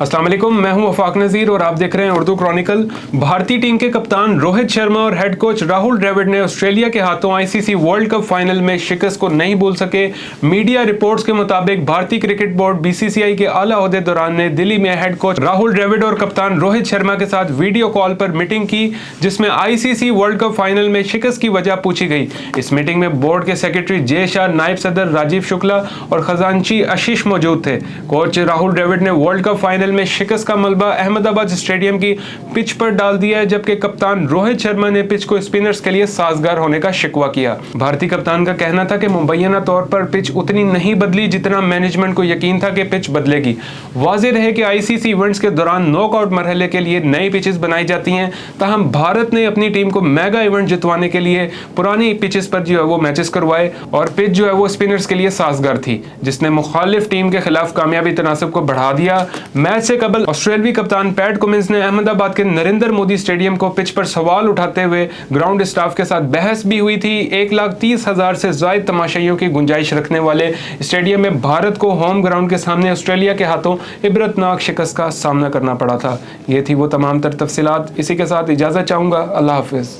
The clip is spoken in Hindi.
अस्सलाम वालेकुम, मैं हूं वफाक नज़ीर और आप देख रहे हैं उर्दू क्रॉनिकल। भारतीय टीम के कप्तान रोहित शर्मा और हेड कोच राहुल द्रविड़ ने ऑस्ट्रेलिया के हाथों आईसीसी वर्ल्ड कप फाइनल में शिकस्त को नहीं भूल सके। मीडिया रिपोर्ट्स के मुताबिक भारतीय क्रिकेट बोर्ड बीसीसीआई के आला ओहदेदारान ने दिल्ली में हेड कोच राहुल द्रविड़ और कप्तान रोहित शर्मा के साथ वीडियो कॉल पर मीटिंग की, जिसमें आईसीसी वर्ल्ड कप फाइनल में शिकस्त की वजह पूछी गई। इस मीटिंग में बोर्ड के सेक्रेटरी जय शाह, नायब सदर राजीव शुक्ला और खजांची आशीष मौजूद थे। कोच राहुल द्रविड़ ने वर्ल्ड कप फाइनल में शिकस्त का मलबा अहमदाबाद स्टेडियम की पिच पर डाल दिया है, जबकि कप्तान रोहित शर्मा ने पिच को स्पिनर्स के लिए साजगार होने का शिकवा किया। भारतीय कप्तान का कहना था कि मुबैना तौर पर पिच उतनी नहीं बदली जितना मैनेजमेंट को यकीन था कि पिच बदलेगी। वाज़ेह रहे कि आईसीसी इवेंट्स के दौरान नॉकआउट मरहले के लिए नई पिचेस बनाई जाती हैं, ताहम भारत ने अपनी टीम को मेगा इवेंट जितवाने के लिए पुरानी पिचेस पर जो है वो मैचेस करवाए और पिच जो है वो स्पिनर्स के लिए साजगार थी, जिसने मुखालिफ टीम के खिलाफ कामयाबी तनासब को बढ़ा दिया। मैच से कबल ऑस्ट्रेलियावी कप्तान पैट कमिंस ने अहमदाबाद के नरेंद्र मोदी स्टेडियम को पिच पर सवाल उठाते हुए ग्राउंड स्टाफ के साथ बहस भी हुई थी। 1,30,000 से ज्यादा तमाशाइयों की गुंजाइश रखने वाले स्टेडियम में भारत को होम ग्राउंड के सामने ऑस्ट्रेलिया के हाथों इबरतनाक शिकस्त का सामना करना पड़ा था। ये थी वो तमाम तर तफसीलात। इसी के साथ इजाजत चाहूंगा। अल्लाह हाफिज।